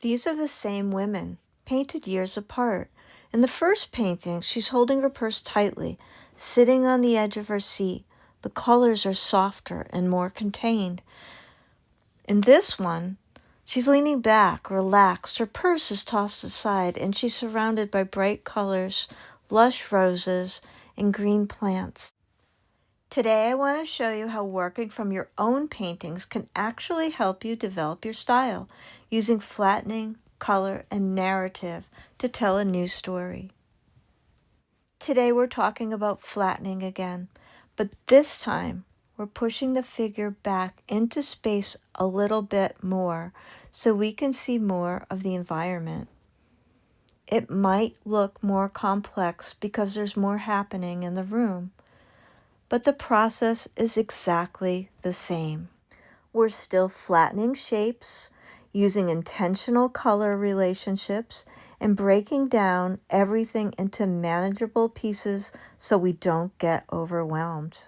These are the same women, painted years apart. In the first painting, she's holding her purse tightly, sitting on the edge of her seat. The colors are softer and more contained. In this one, she's leaning back, relaxed. Her purse is tossed aside, and she's surrounded by bright colors, lush roses, and green plants. Today, I want to show you how working from your own paintings can actually help you develop your style, using flattening, color, and narrative to tell a new story. Today, we're talking about flattening again, but this time, we're pushing the figure back into space a little bit more so we can see more of the environment. It might look more complex because there's more happening in the room, but the process is exactly the same. We're still flattening shapes, using intentional color relationships, and breaking down everything into manageable pieces so we don't get overwhelmed.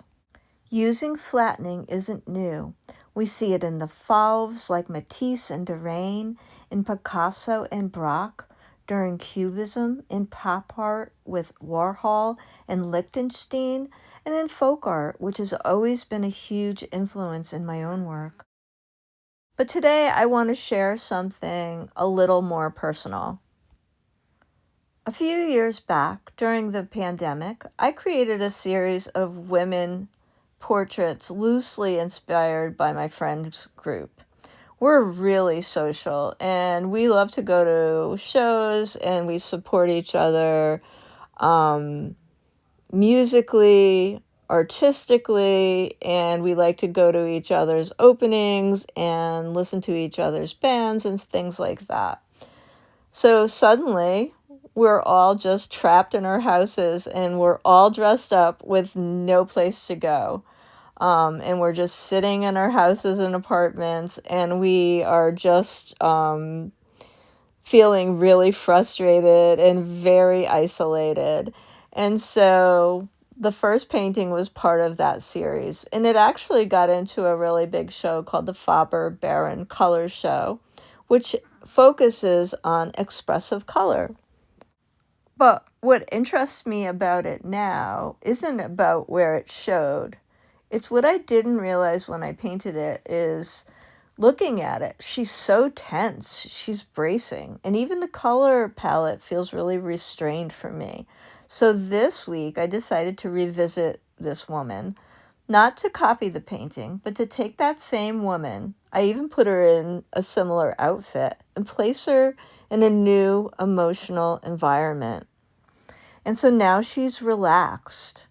Using flattening isn't new. We see it in the Fauves like Matisse and Derain, in Picasso and Braque, during Cubism, in pop art with Warhol and Lichtenstein, and in folk art, which has always been a huge influence in my own work. But today I want to share something a little more personal. A few years back, during the pandemic, I created a series of women portraits loosely inspired by my friends group. We're really social and we love to go to shows and we support each other musically, artistically, and we like to go to each other's openings and listen to each other's bands and things like that. So suddenly, we're all just trapped in our houses and we're all dressed up with no place to go. And we're just sitting in our houses and apartments, and we are just feeling really frustrated and very isolated. And so the first painting was part of that series, and it actually got into a really big show called the Faber-Baron Color Show, which focuses on expressive color. But what interests me about it now isn't about where it showed. It's what I didn't realize when I painted it is looking at it. She's so tense. She's bracing. And even the color palette feels really restrained for me. So this week I decided to revisit this woman, not to copy the painting, but to take that same woman. I even put her in a similar outfit and place her in a new emotional environment. And so now she's relaxed.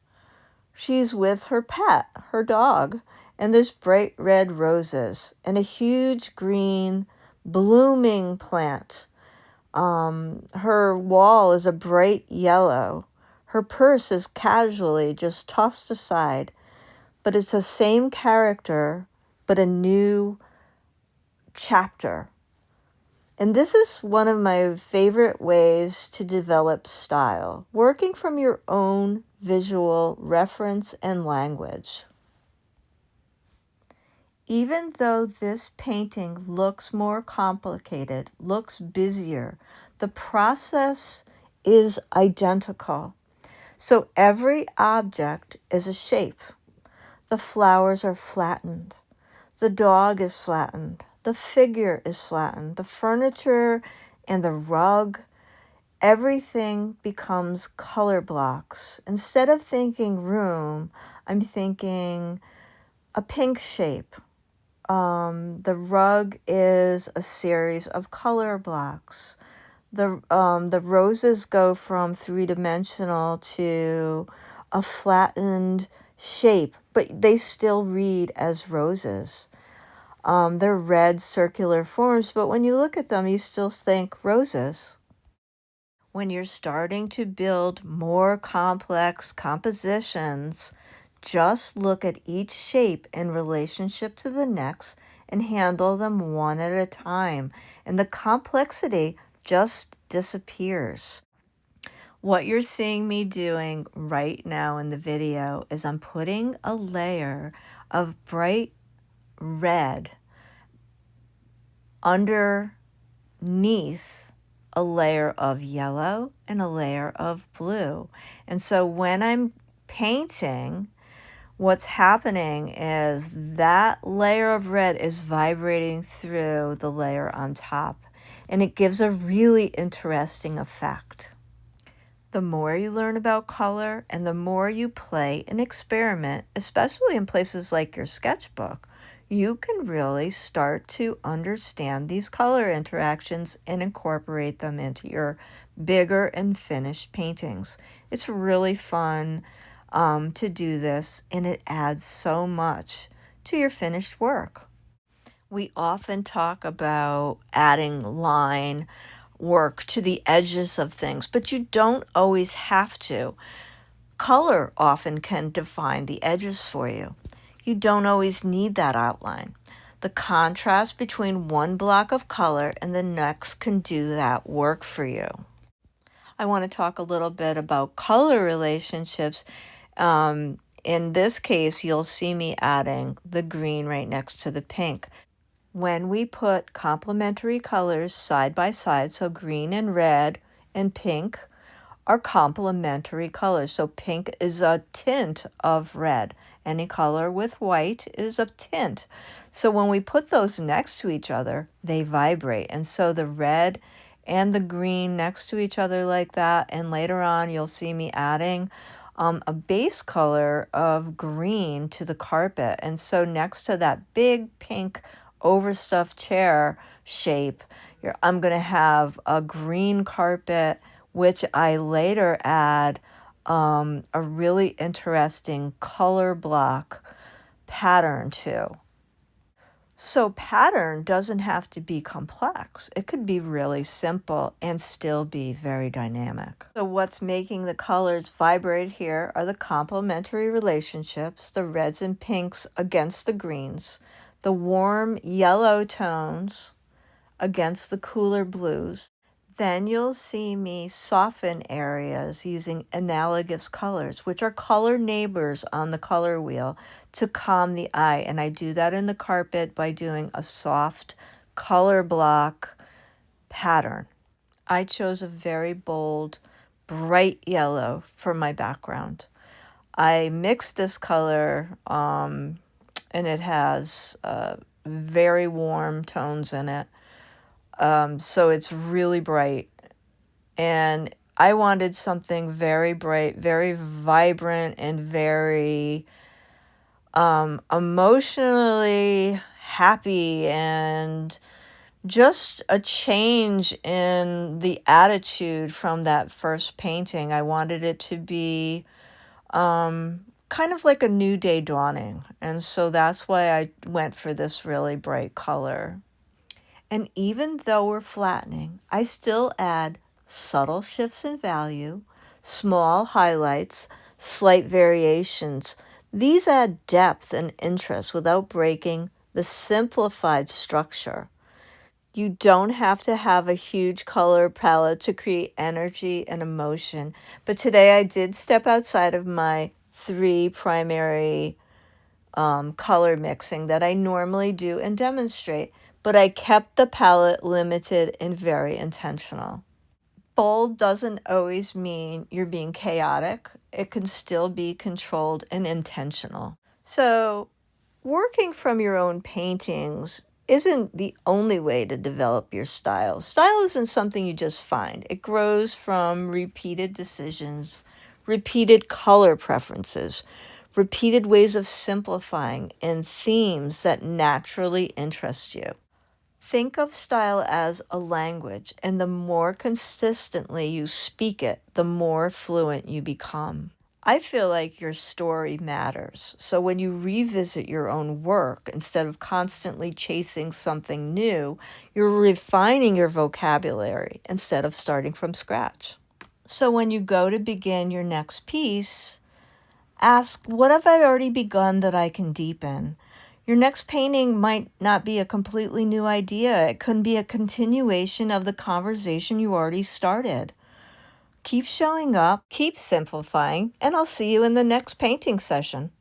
She's with her pet, her dog, and there's bright red roses and a huge green blooming plant. Her wall is a bright yellow. Her purse is casually just tossed aside, but it's the same character, but a new chapter. And this is one of my favorite ways to develop style, working from your own visual reference and language. Even though this painting looks more complicated, looks busier, the process is identical. So every object is a shape. The flowers are flattened. The dog is flattened. The figure is flattened. The furniture and the rug, everything becomes color blocks. Instead of thinking room, I'm thinking a pink shape. The rug is a series of color blocks. The roses go from three-dimensional to a flattened shape, but they still read as roses. They're red circular forms, but when you look at them, you still think roses. When you're starting to build more complex compositions, just look at each shape in relationship to the next and handle them one at a time, and the complexity just disappears. What you're seeing me doing right now in the video is I'm putting a layer of bright red underneath underneath a layer of yellow and a layer of blue. And so when I'm painting, what's happening is that layer of red is vibrating through the layer on top, and it gives a really interesting effect. The more you learn about color and the more you play and experiment, especially in places like your sketchbook, you can really start to understand these color interactions and incorporate them into your bigger and finished paintings. It's really fun to do this, and it adds so much to your finished work. We often talk about adding line work to the edges of things, but you don't always have to. Color often can define the edges for you. You don't always need that outline. The contrast between one block of color and the next can do that work for you. I want to talk a little bit about color relationships. In this case, you'll see me adding the green right next to the pink. When we put complementary colors side by side, so green and red and pink are complementary colors. So pink is a tint of red. Any color with white is a tint. So when we put those next to each other, they vibrate. And so the red and the green next to each other like that. And later on, you'll see me adding a base color of green to the carpet. And so next to that big pink overstuffed chair shape, I'm going to have a green carpet, which I later add a really interesting color block pattern to. So pattern doesn't have to be complex. It could be really simple and still be very dynamic. So what's making the colors vibrate here are the complementary relationships, the reds and pinks against the greens, the warm yellow tones against the cooler blues. Then you'll see me soften areas using analogous colors, which are color neighbors on the color wheel, to calm the eye. And I do that in the carpet by doing a soft color block pattern. I chose a very bold, bright yellow for my background. I mixed this color and it has very warm tones in it. So it's really bright, and I wanted something very bright, very vibrant, and very emotionally happy, and just a change in the attitude from that first painting. I wanted it to be kind of like a new day dawning, and so that's why I went for this really bright color. And even though we're flattening, I still add subtle shifts in value, small highlights, slight variations. These add depth and interest without breaking the simplified structure. You don't have to have a huge color palette to create energy and emotion. But today I did step outside of my 3 primary color mixing that I normally do and demonstrate, but I kept the palette limited and very intentional. Bold doesn't always mean you're being chaotic. It can still be controlled and intentional. So working from your own paintings isn't the only way to develop your style. Style isn't something you just find. It grows from repeated decisions, repeated color preferences, repeated ways of simplifying, and themes that naturally interest you. Think of style as a language, and the more consistently you speak it, the more fluent you become. I feel like your story matters. So when you revisit your own work, instead of constantly chasing something new, you're refining your vocabulary instead of starting from scratch. So when you go to begin your next piece, ask, what have I already begun that I can deepen? Your next painting might not be a completely new idea. It could be a continuation of the conversation you already started. Keep showing up, keep simplifying, and I'll see you in the next painting session.